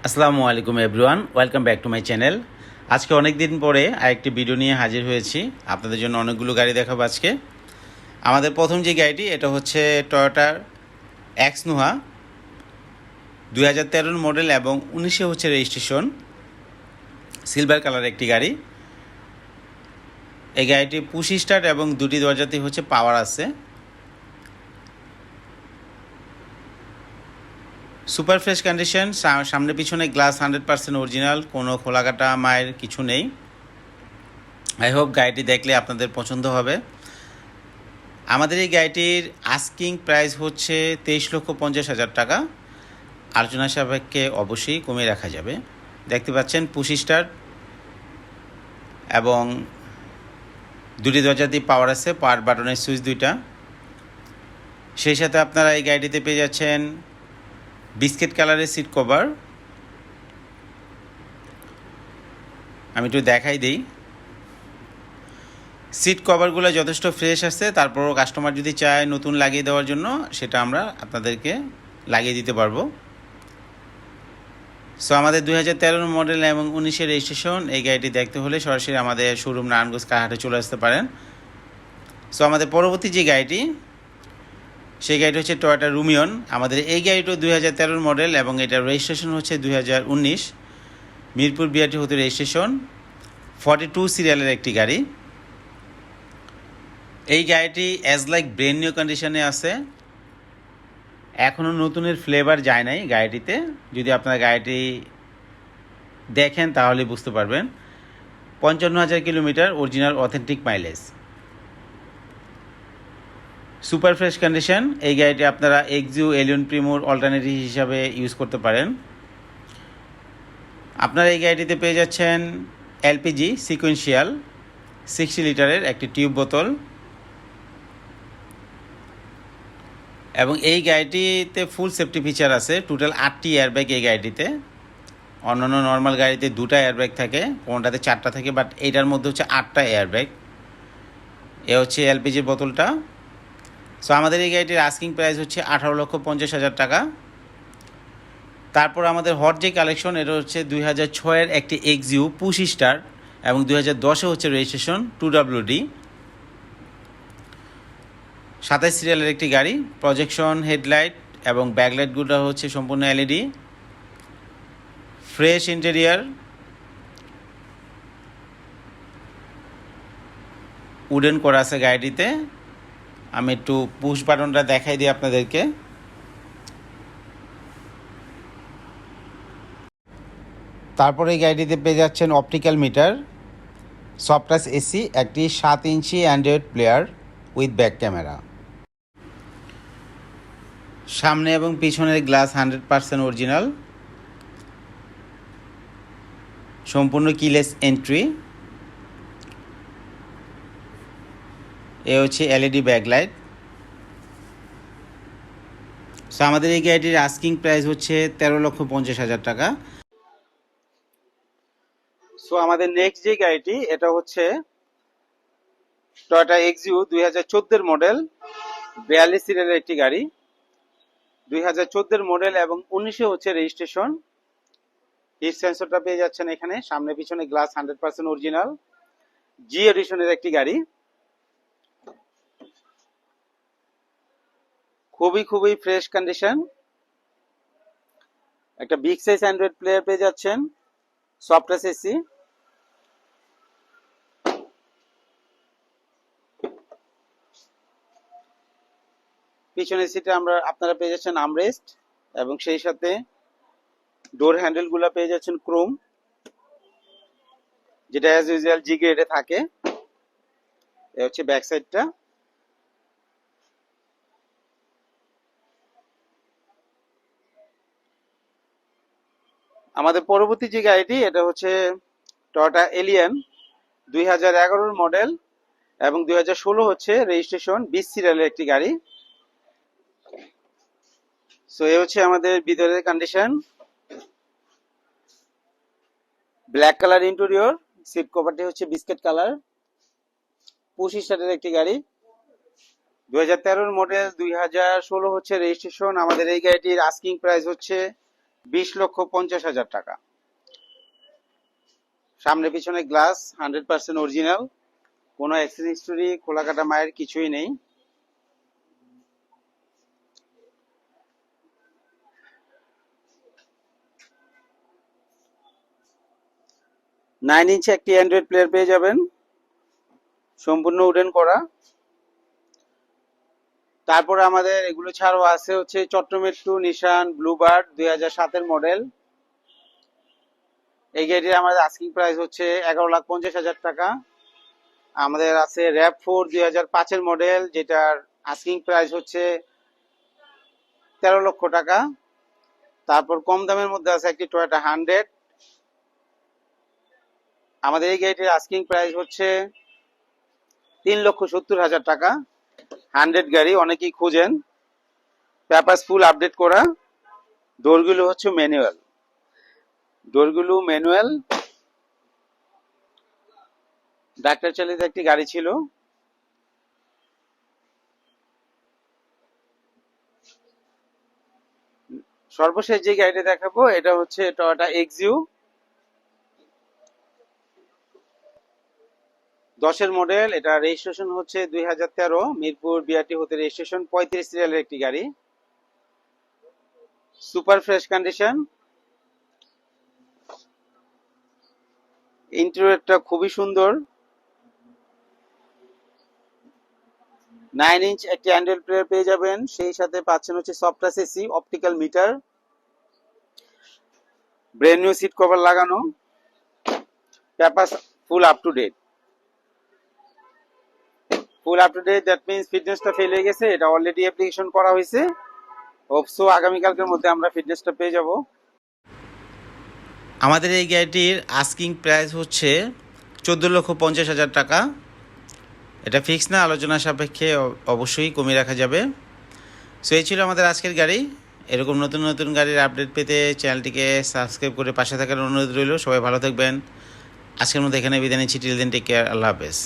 আসসালামু আলাইকুম everyone, welcome back to my channel. আজকে অনেক দিন পরে আরেকটি ভিডিও নিয়ে হাজির হয়েছি। আপনাদের জন্য অনেকগুলো গাড়ি দেখাবো আজকে। আমাদের প্রথম যে গাড়িটি এটা হচ্ছে টয়োটার এক্স নোহা 2013 মডেল এবং 19-এ হচ্ছে রেজিস্ট্রেশন, সিলভার কালার একটি গাড়ি। এই গাড়িটি পুশ স্টার্ট এবং দুটি দরজাতেই হচ্ছে পাওয়ার আছে। সুপার ফ্রেশ কন্ডিশন, সামনে পিছনে গ্লাস 100% অরিজিনাল, কোনো খোলাকাটা মায়ের কিছু নেই। আই হোপ গাড়িটি দেখলে আপনাদের পছন্দ হবে। আমাদের এই গাড়িটির আস্কিং প্রাইস হচ্ছে 23,50,000 টাকা। আলোচনা সাপেক্ষে অবশ্যই কমিয়ে রাখা যাবে। দেখতে পাচ্ছেন পুশ স্টার্ট এবং দুটি দরজাতেই পাওয়ার আছে, পাওয়ার বাটনের সুইচ দুইটা। সেই সাথে আপনারা এই গাড়িটিতে পেয়ে যাচ্ছেন বিস্কিট কালারের সিট কভার। আমি একটু দেখাই দিই। সিট কভারগুলো যথেষ্ট ফ্রেশ আছে, তারপরও কাস্টমার যদি চায় নতুন লাগিয়ে দেওয়ার জন্য সেটা আমরা আপনাদেরকে লাগিয়ে দিতে পারবো। সো আমাদের 2013 মডেল এবং 19-এর রেজিস্ট্রেশন এই গাড়িটি দেখতে হলে সরাসরি আমাদের শোরুম নারায়ণগঞ্জ কারহাটে চলে আসতে পারেন। সো আমাদের পরবর্তী যে গাড়িটি, সেই গাড়িটি হচ্ছে টয়োটা রুমিয়ন। আমাদের এই গাড়িটিও 2013 মডেল এবং এটার রেজিস্ট্রেশন হচ্ছে 2019, মিরপুর বিআরটি হতে রেজিস্ট্রেশন, 42 সিরিয়ালের একটি গাড়ি। এই গাড়িটি অ্যাজ লাইক ব্র্যান্ড নিউ কন্ডিশনে আছে, এখনও নতুনের ফ্লেভার যায় নাই গাড়িটিতে। যদি আপনারা গাড়িটি দেখেন তাহলে বুঝতে পারবেন। 55,000 kilometre, original authentic mileage, super fresh condition. এই গাড়িটি আপনারা এক্সিও এলিয়ন প্রিমোর অল্টারনেটিভ হিসাবে ইউজ করতে পারেন। আপনারা এই গাড়িটিতে পেয়ে যাচ্ছেন এলপিজি সিকোয়েন্সিয়াল 60 লিটারের একটি টিউব বোতল, এবং এই গাড়িটিতে ফুল সেফটি ফিচার আছে। টোটাল 8টি এয়ারব্যাগ এই গাড়িটিতে। অন্যান্য নর্মাল গাড়িতে 2টা এয়ারব্যাগ থাকে, কোনটাতে 4টা থাকে, বাট এইটার মধ্যে হচ্ছে 8টা এয়ারব্যাগ। এ হচ্ছে এলপিজির বোতলটা। সো আমাদের এই গাড়িটির আস্কিং প্রাইস হচ্ছে 18,50,000 টাকা। তারপর আমাদের হট যে কালেকশন, এটা হচ্ছে 2006-এর একটি এক্সিও পুশ স্টার এবং 2010-এ হচ্ছে রেজিস্ট্রেশন 2WD, 27 সিরিয়ালের একটি গাড়ি। প্রজেকশন হেডলাইট এবং ব্যাকলাইটগুলো হচ্ছে সম্পূর্ণ এলইডি, ফ্রেশ ইন্টেরিয়ার, উডেন করা আছে গাড়িটিতে। আমি একটু পুশ বাটনটা দেখাই দিই আপনাদেরকে। তারপরে এই গাড়িটিতে পেয়ে যাচ্ছেন optical meter, soft touch AC, একটি 7 inch Android player with back camera. সামনে এবং পিছনের গ্লাস 100% অরিজিনাল, সম্পূর্ণ কিলেস এন্ট্রি। এ হচ্ছে এলইডি ব্যাকলাইট। সো আমাদের এই গাড়িটির আস্কিং প্রাইস হচ্ছে 13,50,000 টাকা। সো আমাদের নেক্সট যে গাড়িটি, এটা হচ্ছে টয়োটা এক্সিও 2014 মডেল, 42 সিরিয়ালের একটি গাড়ি। 2014 মডেল এবং 19-এ হচ্ছে রেজিস্ট্রেশন। হিট সেন্সরটা পেয়ে যাচ্ছেন এখানে, সামনে পিছনে গ্লাস 100% অরিজিনাল, জি এডিশনের একটি গাড়ি। খুবই ফ্রেশ কন্ডিশন। একটা বিগ সাইজ অ্যান্ড্রয়েড প্লেয়ার পেয়ে যাচ্ছেন, সফট টাচ এসি। পিছনের সিটে আপনারা পেয়ে যাচ্ছেন আর্মরেস্ট এবং সেই সাথে ডোর হ্যান্ডেল গুলা পেয়ে যাচ্ছেন ক্রোম, যেটা অ্যাজ ইউজুয়াল জি গ্রেডে থাকে। এ হচ্ছে ব্যাক সাইডটা। আমাদের পরবর্তী যে গাড়িটি, এটা হচ্ছে টয়োটা এলিয়ন 2011 মডেল এবং 2016 হচ্ছে রেজিস্ট্রেশন, 20 সিরিয়ালের একটি গাড়ি। সো এ হচ্ছে আমাদের ভিতরের condition. Black colour interior, seat কভারটি হচ্ছে বিস্কিট কালার, পুশ স্টার্টের একটি গাড়ি। 2013 মডেল, 2016 হচ্ছে রেজিস্ট্রেশন। আমাদের এই গাড়িটির আস্কিং প্রাইস হচ্ছে 20,50,000 টাকা। সামনে পিছনে গ্লাস 100% অরিজিনাল, কোনো অ্যাক্সিডেন্ট হিস্টোরি, খোলা কাটা মায়ের কিছুই নেই। নাইন ইঞ্চি একটি অ্যান্ড্রয়েড প্লেয়ার পেয়ে যাবেন, সম্পূর্ণ উডেন করা। তারপরে আমাদের এগুলো ছাড়াও আছে হচ্ছে চট্টমেট্রো নিশান ব্লুবার্ড 2007-এর মডেল। এই গাড়িটির আমাদের আস্কিং প্রাইস হচ্ছে 11,50,000 টাকা। আমাদের আছে RAV4 2005-এর মডেল, যেটার আস্কিং প্রাইস হচ্ছে 13 লক্ষ টাকা। তারপর কম দামের মধ্যে আছে একটি টয়োটা 100। আমাদের এই গাড়িটির আস্কিং প্রাইস হচ্ছে 3,70,000 টাকা। 100 গাড়ি, অনেকেই খুঁজেন। পেপারস ফুল আপডেট করা, ডোরগুলো হচ্ছে ম্যানুয়াল, ডাক্তার চালিত একটি গাড়ি ছিল। সর্বশেষ যে গাড়িটা দেখাবো এটা হচ্ছে টয়োটা এক্সিও 10-এর মডেল। এটা রেজিস্ট্রেশন হচ্ছে 2013, মিরপুর বিআরটি হতে রেজিস্ট্রেশন, 35 সিরিয়ালের একটি গাড়ি, সুপার ফ্রেশ কন্ডিশন। ইন্টেরিয়রটা খুবই সুন্দর। 9 ইঞ্চ একটি হ্যান্ডেল প্লেয়ার পেয়ে যাবেন, সেই সাথে পাচ্ছেন হচ্ছে soft touch AC, optical meter, brand new seat cover লাগানো, papers full up to date. That means ফিটনেসটা ফেল হয়ে গেছে, এটা অলরেডি অ্যাপ্লিকেশন করা হয়েছে। হোপসো আগামীকালকের মধ্যে আমরা ফিটনেসটা পেয়ে যাব। আমাদের এই গাড়িটির আস্কিং প্রাইস হচ্ছে 14,50,000 টাকা। এটা ফিক্স না, আলোচনা সাপেক্ষে অবশ্যই কমিয়ে রাখা যাবে। সো এই ছিল আমাদের আজকের গাড়ি। এরকম নতুন নতুন গাড়ির আপডেট পেতে চ্যানেলটিকে সাবস্ক্রাইব করে পাশে থাকার অনুরোধ রইল। সবাই ভালো থাকবেন। আজকের মধ্যে এখানে বিদায় নিচ্ছি। টিল দেন, টেক কেয়ার, আল্লাহ হাফেজ।